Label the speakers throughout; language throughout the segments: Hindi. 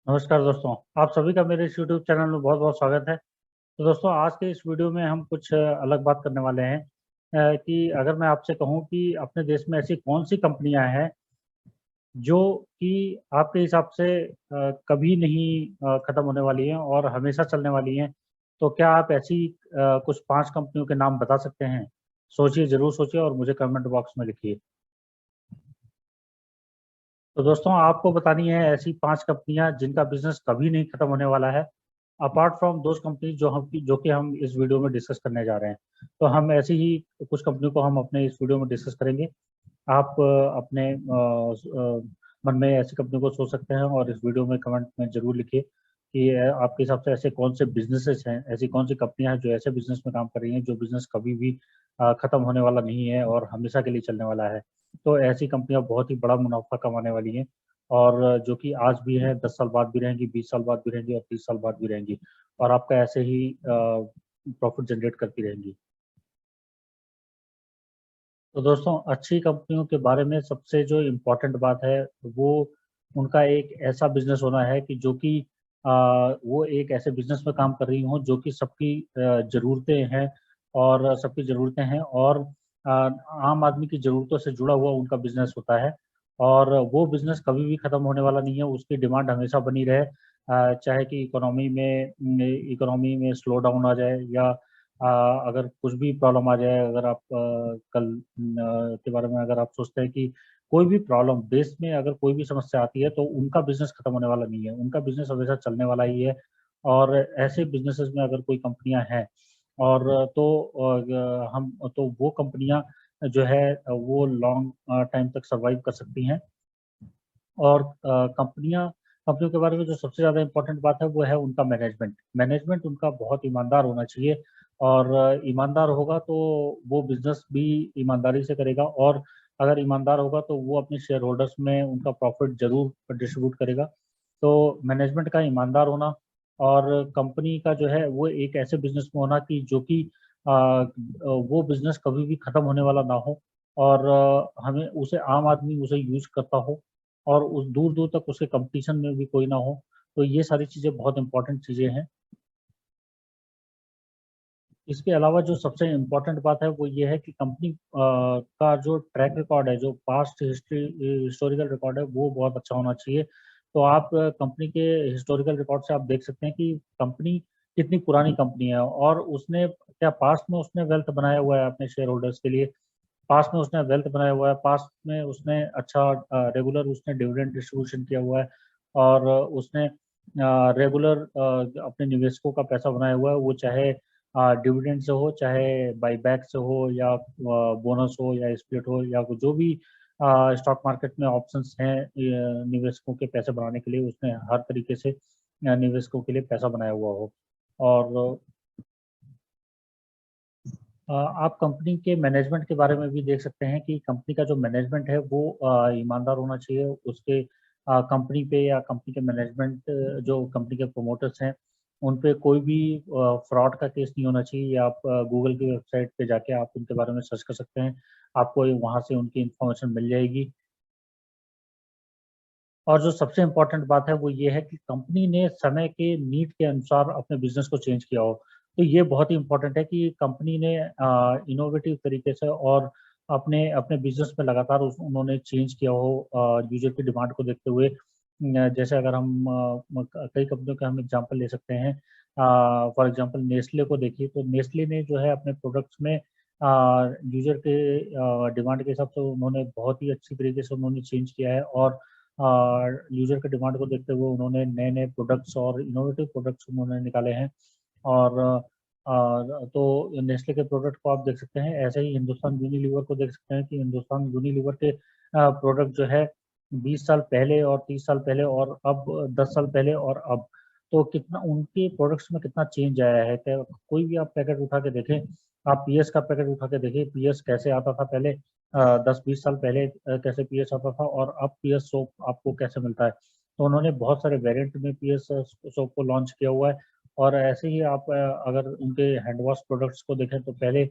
Speaker 1: नमस्कार दोस्तों, आप सभी का मेरे इस यूट्यूब चैनल में बहुत बहुत स्वागत है। तो दोस्तों, आज के इस वीडियो में हम कुछ अलग बात करने वाले हैं कि अगर मैं आपसे कहूं कि अपने देश में ऐसी कौन सी कंपनियां हैं जो कि आपके हिसाब से कभी नहीं खत्म होने वाली हैं और हमेशा चलने वाली हैं। तो क्या आप ऐसी कुछ 5 कंपनियों के नाम बता सकते हैं? सोचिए, जरूर सोचिए और मुझे कमेंट बॉक्स में लिखिए। तो दोस्तों, आपको बतानी है ऐसी 5 कंपनियां जिनका बिजनेस कभी नहीं खत्म होने वाला है, अपार्ट फ्रॉम दोज कंपनी जो कि हम इस वीडियो में डिस्कस करने जा रहे हैं। तो हम ऐसी ही कुछ कंपनियों को हम अपने इस वीडियो में डिस्कस करेंगे। आप अपने मन में ऐसी कंपनियों को सोच सकते हैं और इस वीडियो में कमेंट में जरूर लिखिए कि आपके हिसाब से ऐसे कौन से बिजनेसेस हैं, ऐसी कौन सी कंपनियां हैं जो ऐसे बिजनेस में काम कर रही हैं जो बिजनेस कभी भी खत्म होने वाला नहीं है और हमेशा के लिए चलने वाला है। तो ऐसी कंपनियां बहुत ही बड़ा मुनाफा कमाने वाली हैं और जो कि आज भी हैं, 10 साल बाद भी रहेंगी, 20 साल बाद भी रहेंगी और 30 साल बाद भी रहेंगी और आपका ऐसे ही प्रॉफिट जनरेट करती रहेंगी। तो दोस्तों, अच्छी कंपनियों के बारे में सबसे जो इम्पोर्टेंट बात है वो उनका एक ऐसा बिजनेस होना है कि जो कि वो एक ऐसे बिजनेस में काम कर रही हों जो कि सबकी ज़रूरतें हैं और सबकी ज़रूरतें हैं और आम आदमी की ज़रूरतों से जुड़ा हुआ उनका बिजनेस होता है और वो बिजनेस कभी भी ख़त्म होने वाला नहीं है। उसकी डिमांड हमेशा बनी रहे, चाहे कि इकोनॉमी में स्लो डाउन आ जाए या अगर कुछ भी प्रॉब्लम आ जाए, अगर आप कल के बारे में अगर आप सोचते हैं कि कोई भी प्रॉब्लम देश में अगर कोई भी समस्या आती है तो उनका बिजनेस खत्म होने वाला नहीं है, उनका बिजनेस हमेशा चलने वाला ही है। और ऐसे बिजनेसेस में अगर कोई कंपनियां हैं और हम तो वो कंपनियां जो है वो लॉन्ग टाइम तक सरवाइव कर सकती हैं। और कंपनियों के बारे में जो सबसे ज़्यादा इम्पोर्टेंट बात है वो है उनका मैनेजमेंट। मैनेजमेंट उनका बहुत ईमानदार होना चाहिए और ईमानदार होगा तो वो बिजनेस भी ईमानदारी से करेगा और अगर ईमानदार होगा तो वो अपने शेयर होल्डर्स में उनका प्रॉफिट जरूर डिस्ट्रीब्यूट करेगा। तो मैनेजमेंट का ईमानदार होना और कंपनी का जो है वो एक ऐसे बिजनेस में होना कि जो कि वो बिजनेस कभी भी खत्म होने वाला ना हो और हमें उसे आम आदमी उसे यूज करता हो और उस दूर दूर तक उसके कंपटीशन में भी कोई ना हो। तो ये सारी चीज़ें बहुत इंपॉर्टेंट चीज़ें हैं। इसके अलावा जो सबसे इम्पोर्टेंट बात है वो ये है कि कंपनी का जो ट्रैक रिकॉर्ड है, जो पास्ट हिस्टोरिकल रिकॉर्ड है वो बहुत अच्छा होना चाहिए। तो आप कंपनी के हिस्टोरिकल रिकॉर्ड से आप देख सकते हैं कि कंपनी कितनी पुरानी कंपनी है और उसने क्या पास्ट में उसने वेल्थ बनाया हुआ है अपने शेयर होल्डर्स के लिए। पास्ट में उसने वेल्थ बनाया हुआ है, पास्ट में उसने अच्छा रेगुलर उसने डिविडेंड डिस्ट्रीब्यूशन किया हुआ है और उसने रेगुलर अपने निवेशकों का पैसा बनाया हुआ है, वो चाहे डिविडेंड से हो, चाहे बाईबैक से हो या बोनस हो या स्प्लिट हो या जो भी स्टॉक मार्केट में ऑप्शंस हैं निवेशकों के पैसे बनाने के लिए, उसने हर तरीके से निवेशकों के लिए पैसा बनाया हुआ हो। और आप कंपनी के मैनेजमेंट के बारे में भी देख सकते हैं कि कंपनी का जो मैनेजमेंट है वो ईमानदार होना चाहिए। उसके कंपनी पे या कंपनी के मैनेजमेंट जो कंपनी के प्रोमोटर्स हैं उन पे कोई भी फ्रॉड का केस नहीं होना चाहिए। आप गूगल की वेबसाइट पे जाके आप उनके बारे में सर्च कर सकते हैं, आपको वहाँ से उनकी इंफॉर्मेशन मिल जाएगी। और जो सबसे इम्पोर्टेंट बात है वो ये है कि कंपनी ने समय के नीड के अनुसार अपने बिजनेस को चेंज किया हो। तो ये बहुत ही इम्पोर्टेंट है कि कंपनी ने इनोवेटिव तरीके से और अपने अपने बिजनेस में लगातार उन्होंने चेंज किया हो यूजर की डिमांड को देखते हुए। जैसे अगर हम कई कंपनियों का हम एग्जांपल ले सकते हैं। फॉर एग्जांपल नेस्ले को देखिए, तो नेस्ले ने जो है अपने प्रोडक्ट्स में यूजर के डिमांड के हिसाब से उन्होंने बहुत ही अच्छी तरीके से उन्होंने चेंज किया है और यूजर के डिमांड को देखते हुए उन्होंने नए नए प्रोडक्ट्स और इनोवेटिव प्रोडक्ट्स उन्होंने निकाले हैं। और तो नेस्ले के प्रोडक्ट को आप देख सकते हैं, ऐसे ही हिंदुस्तान यूनिलीवर को देख सकते हैं कि हिंदुस्तान यूनिलीवर के प्रोडक्ट जो है 20 साल पहले और 30 साल पहले और अब 10 साल पहले और अब, तो कितना उनके प्रोडक्ट्स में कितना चेंज आया है। क्या कोई भी आप पैकेट उठा के देखें, आप पीएस का पैकेट उठा के देखिए, पीएस कैसे आता था पहले 10-20 साल पहले, कैसे पीएस आता था और अब पीएस सोप आपको कैसे मिलता है। तो उन्होंने बहुत सारे वेरिएंट में पीएस सोप को लॉन्च किया हुआ है। और ऐसे ही आप अगर उनके हैंड वॉश प्रोडक्ट्स को देखें तो पहले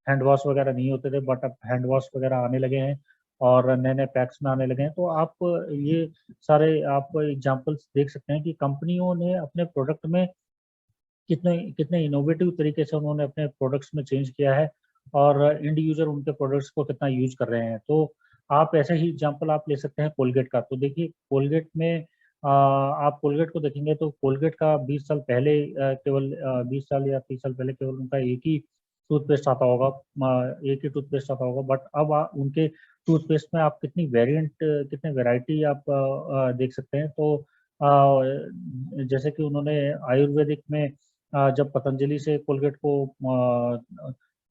Speaker 1: हैंड वॉश वगैरह नहीं होते थे, बट अब हैंड वॉश वगैरह आने लगे हैं और नए-नए पैक्स में आने लगे हैं। तो आप ये सारे आप एग्ज़ाम्पल्स देख सकते हैं कि कंपनियों ने अपने प्रोडक्ट में कितने कितने इनोवेटिव तरीके से उन्होंने अपने प्रोडक्ट्स में चेंज किया है और एंड यूज़र उनके प्रोडक्ट्स को कितना यूज़ कर रहे हैं। तो आप ऐसे ही एग्ज़ाम्पल आप ले सकते हैं कोलगेट का। तो देखिए कोलगेट में आप कोलगेट को देखेंगे तो कोलगेट का 20 साल पहले केवल 20 साल या 30 साल पहले केवल उनका एक ही टूथपेस्ट आता होगा, एक ही टूथपेस्ट आता होगा, बट अब उनके टूथपेस्ट में आप कितनी वेरिएंट कितने वैरायटी आप देख सकते हैं। तो जैसे कि उन्होंने आयुर्वेदिक में जब पतंजलि से कोलगेट को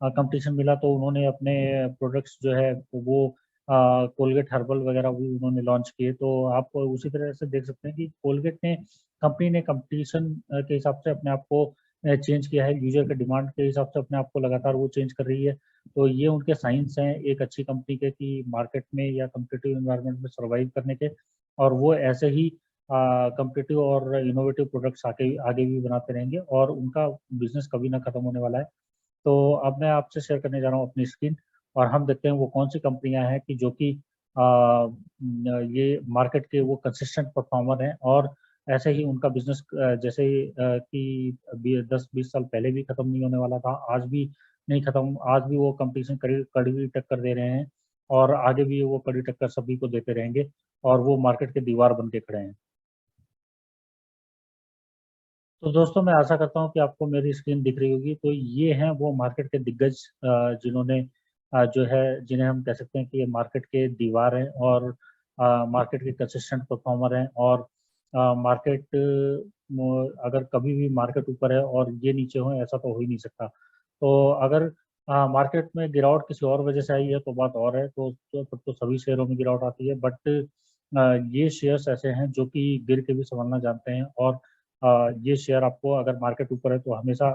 Speaker 1: कंपटीशन मिला तो उन्होंने अपने प्रोडक्ट्स जो है वो कोलगेट हर्बल वगैरह भी उन्होंने लॉन्च किए। तो आप उसी तरह से देख सकते हैं कि कोलगेट ने कंपनी ने कंपटीशन के हिसाब से अपने आप को चेंज किया है, यूजर के डिमांड के हिसाब से अपने आप को लगातार वो चेंज कर रही है। तो ये उनके साइंस हैं एक अच्छी कंपनी के कि मार्केट में या कम्पिटिटिव एनवायरनमेंट में सर्वाइव करने के, और वो ऐसे ही कॉम्पिटिटिव और इनोवेटिव प्रोडक्ट्स आगे आगे भी बनाते रहेंगे और उनका बिजनेस कभी ना खत्म होने वाला है। तो अब मैं आपसे शेयर करने जा रहा हूँ अपनी स्क्रीन और हम देखते हैं वो कौन सी कंपनियां हैं कि जो कि ये मार्केट के वो कंसिस्टेंट परफॉर्मर हैं और ऐसे ही उनका बिजनेस जैसे कि 10-20 साल पहले भी खत्म नहीं होने वाला था, आज भी नहीं खत्म, आज भी वो कंपटीशन कड़ी कड़ी टक्कर दे रहे हैं और आगे भी वो कड़ी टक्कर सभी को देते रहेंगे और वो मार्केट के दीवार बन के खड़े हैं। तो दोस्तों मैं आशा करता हूँ कि आपको मेरी स्क्रीन दिख रही होगी। तो ये हैं वो मार्केट के दिग्गज जिन्होंने जो है जिन्हें हम कह सकते हैं कि ये मार्केट के दीवार हैं और मार्केट के कंसिस्टेंट परफॉर्मर हैं और मार्केट अगर कभी भी मार्केट ऊपर है और ये नीचे हो ऐसा तो हो ही नहीं सकता। तो अगर मार्केट में गिरावट किसी और वजह से आई है तो बात और है, तो तब तो सभी शेयरों में गिरावट आती है, बट ये शेयर्स ऐसे हैं जो कि गिर के भी संभलना जानते हैं और ये शेयर आपको अगर मार्केट ऊपर है तो हमेशा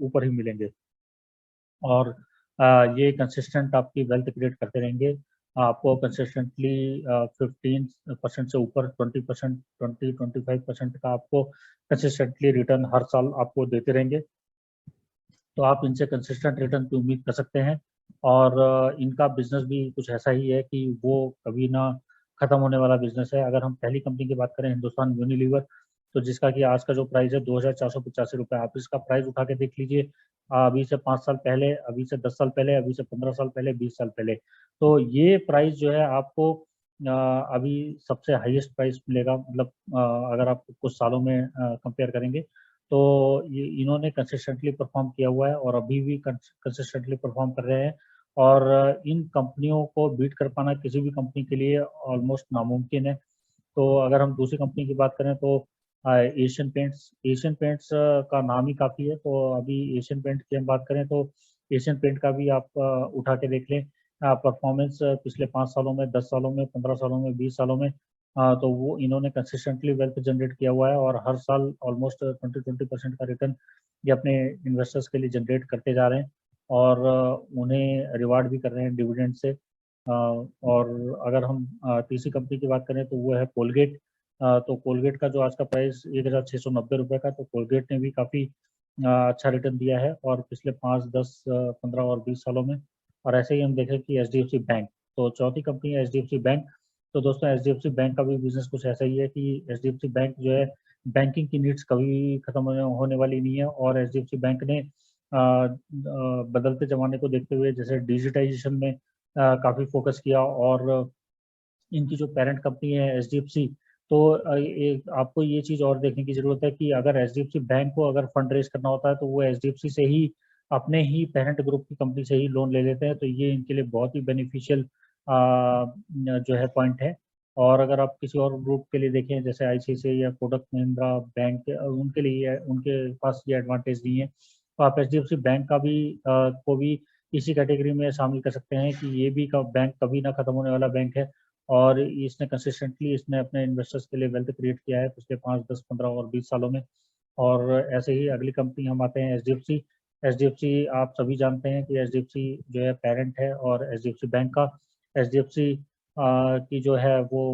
Speaker 1: ऊपर ही मिलेंगे और ये कंसिस्टेंट आपकी वेल्थ क्रिएट करते रहेंगे। आपको कंसिस्टेंटली 15% से ऊपर 20%, 20-25% का आपको कंसिस्टेंटली रिटर्न हर साल आपको देते रहेंगे। तो आप इनसे कंसिस्टेंट रिटर्न की उम्मीद कर सकते हैं और इनका बिजनेस भी कुछ ऐसा ही है कि वो कभी ना खत्म होने वाला बिजनेस है। अगर हम पहली कंपनी की बात करें हिंदुस्तान यूनिलीवर, तो जिसका कि आज का जो प्राइस है 2,485 रुपये, आप इसका प्राइस उठा के देख लीजिए अभी से 5 साल पहले, अभी से 10 साल पहले, अभी से 15 साल पहले, 20 साल पहले। तो ये प्राइस जो है आपको अभी सबसे हाईएस्ट प्राइस मिलेगा, मतलब अगर आप कुछ सालों में कंपेयर करेंगे तो ये इन्होंने कंसिस्टेंटली परफॉर्म किया हुआ है और अभी भी कंसिस्टेंटली परफॉर्म कर रहे हैं और इन कंपनियों को बीट कर पाना किसी भी कंपनी के लिए ऑलमोस्ट नामुमकिन है। तो अगर हम दूसरी कंपनी की बात करें तो एशियन पेंट्स का नाम ही काफ़ी है। तो अभी एशियन पेंट की हम बात करें तो एशियन पेंट का भी आप उठा के देख लें परफॉर्मेंस पिछले 5 सालों में, 10 सालों में, 15 सालों में, 20 सालों में, तो वो इन्होंने कंसिस्टेंटली वेल्थ जनरेट किया हुआ है और हर साल ऑलमोस्ट 20% का रिटर्न ये अपने इन्वेस्टर्स के लिए जनरेट करते जा रहे हैं और उन्हें रिवार्ड भी कर रहे हैं डिविडेंड से। और अगर हम तीसरी कंपनी की बात करें तो वो है कोलगेट। तो कोलगेट का जो आज का प्राइस 1,690 रुपये का, तो कोलगेट ने भी काफ़ी अच्छा रिटर्न दिया है और पिछले 5, 10, 15 और 20 सालों में। और ऐसे ही हम देखें कि एचडीएफसी बैंक, तो चौथी कंपनी है एचडीएफसी बैंक। तो दोस्तों एचडीएफसी बैंक का भी बिजनेस कुछ ऐसा ही है कि एचडीएफसी बैंक जो है बैंकिंग की नीड्स कभी खत्म होने वाली नहीं है और एचडीएफसी बैंक ने बदलते ज़माने को देखते हुए जैसे डिजिटाइजेशन में काफ़ी फोकस किया और इनकी जो पेरेंट कंपनी है एचडीएफसी, तो एक आपको ये चीज़ और देखने की ज़रूरत है कि अगर एचडीएफसी बैंक को अगर फंड रेज करना होता है तो वो एचडीएफसी से ही अपने ही पेरेंट ग्रुप की कंपनी से ही लोन ले लेते हैं। तो ये इनके लिए बहुत ही बेनिफिशियल जो है पॉइंट है। और अगर आप किसी और ग्रुप के लिए देखें जैसे आईसीआईसीआई या कोटक महिंद्रा बैंक, उनके लिए उनके पास ये एडवांटेज नहीं है। तो आप एचडीएफसी बैंक का भी को भी इसी कैटेगरी में शामिल कर सकते हैं कि ये भी का बैंक कभी ना खत्म होने वाला बैंक है और इसने अपने इन्वेस्टर्स के लिए वेल्थ क्रिएट किया है पिछले 5, 10, 15 और 20 सालों में। और ऐसे ही अगली कंपनी हम आते हैं एचडीएफसी। एचडीएफसी आप सभी जानते हैं कि एचडीएफसी जो है पेरेंट है और एचडीएफसी बैंक का एचडीएफसी की जो है वो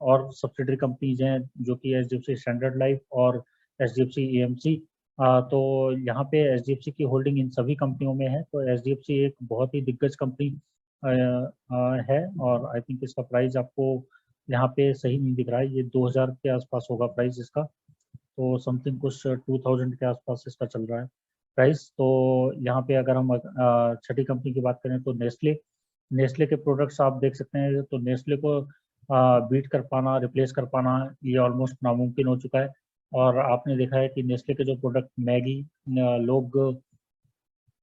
Speaker 1: और सब्सिडरी कंपनीज हैं जो कि एचडीएफसी स्टैंडर्ड लाइफ और एचडीएफसी एएमसी। तो यहाँ पे एचडीएफसी की होल्डिंग इन सभी कंपनियों में है। तो एचडीएफसी एक बहुत ही दिग्गज कंपनी है और आई थिंक इसका प्राइस आपको यहाँ पे सही नहीं दिख रहा है, ये 2000 के आसपास होगा प्राइस इसका, तो समथिंग कुछ 2000 के आसपास इसका चल रहा है प्राइस। तो यहाँ पे अगर हम छठी कंपनी की बात करें तो नेस्ले, नेस्ले के प्रोडक्ट्स आप देख सकते हैं, तो नेस्ले को बीट कर पाना, रिप्लेस कर पाना ये ऑलमोस्ट नामुमकिन हो चुका है। और आपने देखा है कि नेस्ले के जो प्रोडक्ट मैगी, लोग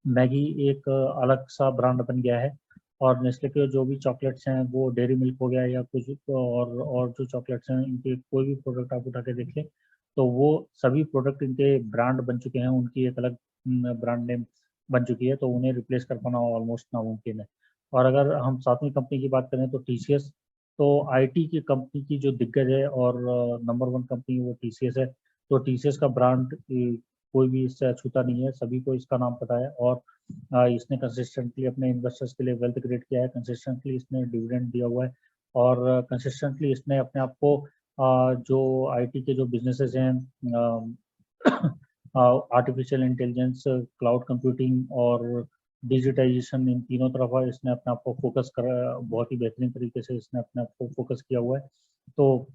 Speaker 1: मैगी एक अलग सा ब्रांड बन गया है, और नेस्ले के जो भी चॉकलेट्स हैं वो डेयरी मिल्क हो गया या कुछ और जो चॉकलेट्स हैं इनके कोई भी प्रोडक्ट आप उठा के देख लें तो वो सभी प्रोडक्ट इनके ब्रांड बन चुके हैं, उनकी एक अलग ब्रांड नेम बन चुकी है, तो उन्हें रिप्लेस कर पाना ऑलमोस्ट नामुमकिन है। और अगर हम सातवीं कंपनी की बात करें तो टीसीएस, तो आईटी की कंपनी की जो दिग्गज है और नंबर 1 कंपनी वो टीसीएस है। तो टीसीएस का ब्रांड कोई भी इससे अछूता नहीं है, सभी को इसका नाम पता है, और इसने कंसिस्टेंटली अपने इन्वेस्टर्स के लिए वेल्थ क्रिएट किया है, कंसिस्टेंटली इसने डिविडेंड दिया हुआ है, और कंसिस्टेंटली इसने अपने आप को जो आईटी के जो बिजनेसेस हैं, आर्टिफिशियल इंटेलिजेंस, क्लाउड कंप्यूटिंग और डिजिटाइजेशन, इन तीनों तरफ इसने अपने आप को फोकस कर, बहुत ही बेहतरीन तरीके से इसने अपने आप को फोकस किया हुआ है। तो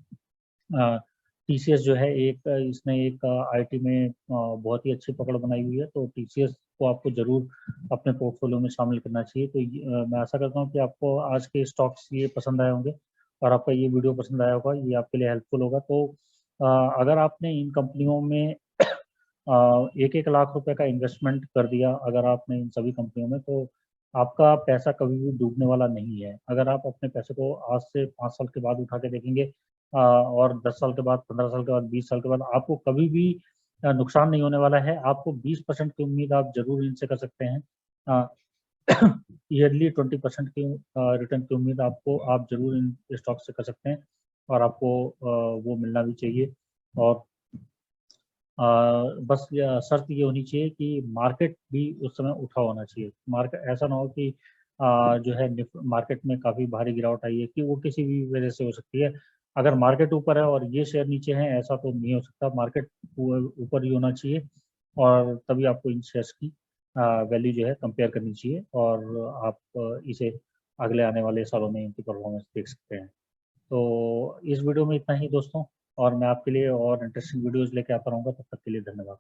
Speaker 1: टीसीएस जो है एक इसने एक आईटी में बहुत ही अच्छी पकड़ बनाई हुई है, तो टीसीएस को आपको जरूर अपने पोर्टफोलियो में शामिल करना चाहिए। तो मैं आशा करता हूँ कि आपको आज के स्टॉक्स ये पसंद आए होंगे और आपका ये वीडियो पसंद आया होगा, ये आपके लिए हेल्पफुल होगा। तो अगर आपने इन कंपनियों में 1-1 लाख रुपए का इन्वेस्टमेंट कर दिया अगर आपने इन सभी कंपनियों में, तो आपका पैसा कभी भी डूबने वाला नहीं है। अगर आप अपने पैसे को आज से 5 साल के बाद उठा के देखेंगे और 10 साल के बाद, 15 साल के बाद, 20 साल के बाद, आपको कभी भी नुकसान नहीं होने वाला है। आपको 20% की उम्मीद आप जरूर इनसे कर सकते हैं, ईयरली 20% की रिटर्न की उम्मीद आपको आप जरूर इन स्टॉक से कर सकते हैं, और आपको वो मिलना भी चाहिए। और बस शर्त ये होनी चाहिए कि मार्केट भी उस समय उठा होना चाहिए। मार्केट ऐसा ना हो कि जो है मार्केट में काफ़ी भारी गिरावट आई है, कि वो किसी भी वजह से हो सकती है। अगर मार्केट ऊपर है और ये शेयर नीचे हैं, ऐसा तो नहीं हो सकता, मार्केट ऊपर ही होना चाहिए, और तभी आपको इन शेयर्स की वैल्यू जो है कंपेयर करनी चाहिए, और आप इसे अगले आने वाले सालों में इनकी परफॉर्मेंस देख सकते हैं। तो इस वीडियो में इतना ही दोस्तों, और मैं आपके लिए और इंटरेस्टिंग वीडियोस लेके आता रहूँगा। तब तक के लिए धन्यवाद।